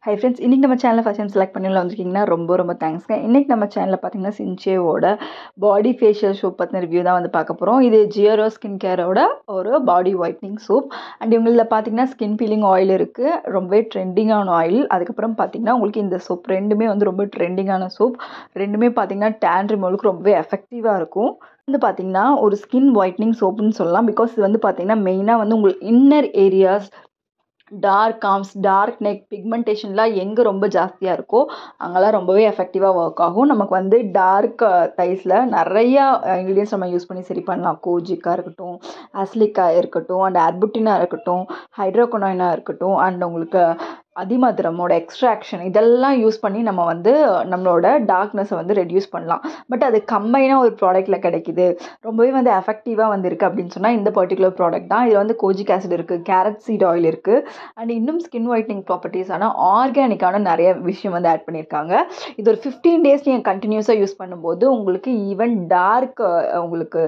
Hi friends, இன்றைக்கி நம்ம சேனலில் ஃபஸ்ட் டைம் செலக்ட் பண்ணி வந்திருக்கீங்கன்னா ரொம்ப தேங்க்ஸ்ங்க. இன்றைக்கி நம்ம சேனலில் பார்த்தீங்கன்னா சின்சேவோட பாடி ஃபேஷியல் சோப் பற்றின ரிவ்யூ தான் வந்து பார்க்க போகிறோம். இது ஜியரோ ஸ்கின் கேரோட ஒரு பாடி ஒயிட்னிங் சோப். அண்ட் இவங்களில் பார்த்தீங்கன்னா ஸ்கின் பீலிங் ஆயில் இருக்குது, ரொம்பவே ட்ரெண்டிங்கான ஆயில். அதுக்கப்புறம் பார்த்தீங்கன்னா உங்களுக்கு இந்த சோப் ரெண்டுமே வந்து ரொம்ப ட்ரெண்டிங்கான சோப். ரெண்டுமே பார்த்தீங்கன்னா டேன் ரிமூவலுக்கு ரொம்பவே எஃபெக்டிவாக இருக்கும். வந்து பார்த்தீங்கன்னா ஒரு ஸ்கின் ஒயிட்னிங் சோப்புன்னு சொல்லலாம். பிகாஸ் இது வந்து பார்த்தீங்கன்னா மெயினாக வந்து உங்களுக்கு inner areas, dark arms, dark neck, பிக்மெண்டேஷன்லாம் எங்கே ரொம்ப ஜாஸ்தியாக இருக்கோ அங்கெல்லாம் ரொம்பவே எஃபெக்டிவாக ஒர்க் ஆகும். நமக்கு வந்து டார்க் தைஸில் நிறையா இன்க்ரீடியன்ஸ் நம்ம யூஸ் பண்ணி சரி பண்ணலாம். கோஜிக்காக இருக்கட்டும், அஸ்லிக்காக இருக்கட்டும், அண்ட் அர்புட்டினாக இருக்கட்டும், ஹைட்ரோகொனோயினாக இருக்கட்டும், அண்ட் உங்களுக்கு அதிமதுரமோட எக்ஸ்ட்ராக்ஷன், இதெல்லாம் யூஸ் பண்ணி நம்ம வந்து நம்மளோட டார்க்னஸை வந்து ரெடியூஸ் பண்ணலாம். பட் அது கம்பைனாக ஒரு ப்ராடக்ட்டில் கிடைக்குது, ரொம்பவே வந்து எஃபெக்டிவாக வந்து இருக்குது அப்படின்னு சொன்னால் இந்த பர்டிகுலர் ப்ராடக்ட் தான். இதில் வந்து கோஜிக் ஆசிட் இருக்குது, கேரட் சீட் ஆயில் இருக்குது, அண்ட் இன்னும் ஸ்கின் ஒயிட்னிங் ப்ராப்பர்ட்டிஸான ஆர்கானிக்கான நிறைய விஷயம் வந்து ஆட் பண்ணியிருக்காங்க. இது ஒரு 15 days நீங்கள் கண்டினியூஸாக யூஸ் பண்ணும்போது உங்களுக்கு ஈவன் டார்க் உங்களுக்கு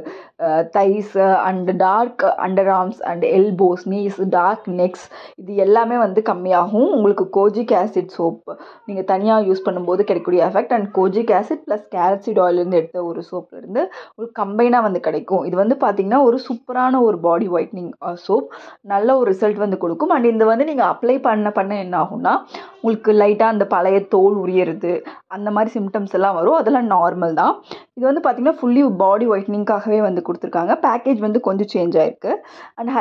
thighs and dark under arms and elbows, knees, dark necks, இது எல்லாமே வந்து கம்மியாகும். உங்களுக்கு கோஜிக் ஆசிட் சோப் நீங்கள் தனியாக யூஸ் பண்ணும்போது கிடைக்கக்கூடிய effect and kojic acid plus carrot seed ஆயிலேருந்து எடுத்த ஒரு சோப்லேருந்து உங்களுக்கு கம்பைனாக வந்து கிடைக்கும். இது வந்து பார்த்திங்கன்னா ஒரு சூப்பரான ஒரு பாடி ஒயிட்னிங் சோப், நல்ல ஒரு ரிசல்ட் வந்து கொடுக்கும். அண்ட் இந்த வந்து நீங்கள் அப்ளை பண்ண என்ன ஆகும்னா உங்களுக்கு லைட்டாக அந்த பழைய தோல் உரியறது அந்த மாதிரி சிம்டம்ஸ் எல்லாம் வரும். அதெல்லாம் நார்மல் தான். இது வந்து பார்த்திங்கன்னா ஃபுல்லி பாடி ஒயிட்னிங்காகவே வந்து கொடுத்துருக்காங்க. பேக்கேஜ் வந்து கொஞ்சம் சேஞ்ச் ஆகிருக்கு. அண்ட்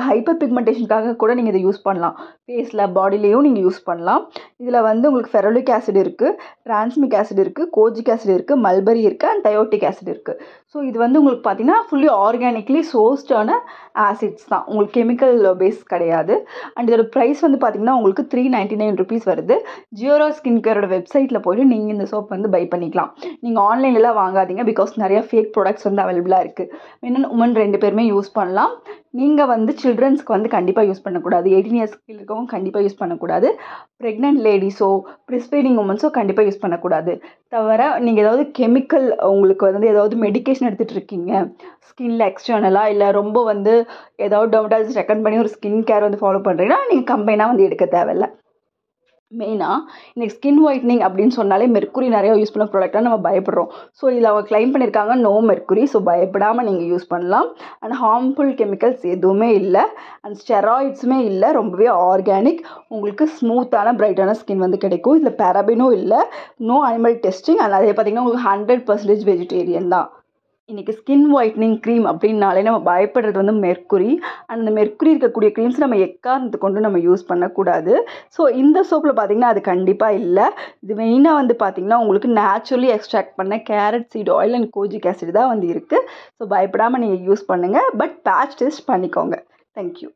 ஹைப்பர் பிக்மெண்டேஷனுக்காக கூட நீங்கள் இதை யூஸ் பண்ணலாம். ஃபேஸில், பாடியிலையும் நீங்கள் யூஸ் பண்ணலாம். இதில் வந்து உங்களுக்கு ஃபெரோலிக் ஆசிட் இருக்குது, டிரான்ஸ்மிக் ஆசிட் இருக்குது, கோஜிக் ஆசிட் இருக்குது, மல்பரி இருக்குது, அண்ட் தயோட்டிக் ஆசிட் இருக்குது. ஸோ இது வந்து உங்களுக்கு பார்த்திங்கன்னா ஃபுல்லி ஆர்கானிக்லி சோர்ஸ்டான ஆசிட்ஸ் தான், உங்களுக்கு கெமிக்கல் பேஸ் கிடையாது. அண்ட் இதோட ப்ரைஸ் வந்து பார்த்திங்கன்னா உங்களுக்கு 399 rupees வருது. ஜியோரோ ஸ்கின் கேரோட வெப்சைட்டில் போய்ட்டு நீங்கள் இந்த சோப் வந்து பை பண்ணிக்கலாம். நீங்கள் ஆன்லைன்லாம் வாங்காதீங்க, பிகாஸ் நிறையா ஃபேக் ப்ராடக்ட்ஸ் வந்து அவைலபிளாக இருக்குது. மென் உமன் 2 பேருமே யூஸ் பண்ணலாம். நீங்கள் வந்து சில்ட்ரன்ஸ்க்கு வந்து கண்டிப்பாக யூஸ் பண்ணக்கூடாது, 18 years இருக்கவங்க கண்டிப்பாக யூஸ் பண்ணக்கூடாது, ப்ரெக்னென்ட் லேடிஸோ ப்ரெஸ்பீடிங் உமன்ஸோ கண்டிப்பாக யூஸ் பண்ணக்கூடாது. தவிர நீங்கள் ஏதாவது கெமிக்கல், உங்களுக்கு வந்து ஏதாவது மெடிக்கேஷன் எடுத்துகிட்டு இருக்கீங்க ஸ்கின்ல எக்ஸ்டர்னலாக, இல்லை ரொம்ப வந்து ஏதாவது டெர்மடாலஜிஸ்ட் ரெக்கமெண்ட் பண்ணி ஒரு ஸ்கின் கேர் வந்து ஃபாலோ பண்ணுறீங்கன்னா நீங்கள் கம்பைனாக வந்து எடுக்க தேவையில்லை. மெயினாக இன்றைக்கி ஸ்கின் ஒயிட்னிங் அப்படின்னு சொன்னாலே மெர்க்குரி நிறையா யூஸ் பண்ண ப்ராடக்டாக நம்ம பயப்படுறோம். ஸோ இதில் அவங்க கிளைம் பண்ணியிருக்காங்க நோ மெர்க்குரி. ஸோ பயப்படாமல் நீங்கள் யூஸ் பண்ணலாம். அண்ட் ஹார்ம்ஃபுல் கெமிக்கல்ஸ் எதுவுமே இல்லை, அண்ட் ஸ்டெராய்ட்ஸுமே இல்லை, ரொம்பவே ஆர்கானிக். உங்களுக்கு ஸ்மூத்தான பிரைட்டான ஸ்கின் வந்து கிடைக்கும். இதில் பேராபினும் இல்லை, நோ அனிமல் டெஸ்டிங், அண்ட் அதே பார்த்திங்கன்னா உங்களுக்கு 100% வெஜிடேரியன் தான். இன்றைக்கி ஸ்கின் ஒயிட்னிங் க்ரீம் அப்படின்னாலே நம்ம பயப்படுறது வந்து மெர்க்குரி. அந்த மெர்க்குரி இருக்கக்கூடிய க்ரீம்ஸ் நம்ம எக்காரணத்தை கொண்டு நம்ம யூஸ் பண்ணக்கூடாது. ஸோ இந்த சோப்பில் பார்த்திங்கன்னா அது கண்டிப்பாக இல்லை. இது மெயினாக வந்து பார்த்திங்கன்னா உங்களுக்கு நேச்சுரலி எக்ஸ்ட்ராக்ட் பண்ண carrot seed oil and kojic acid தான் வந்து இருக்குது. ஸோ பயப்படாமல் நீங்கள் யூஸ் பண்ணுங்கள், பட் பேட்ச் டெஸ்ட் பண்ணிக்கோங்க. தேங்க்யூ.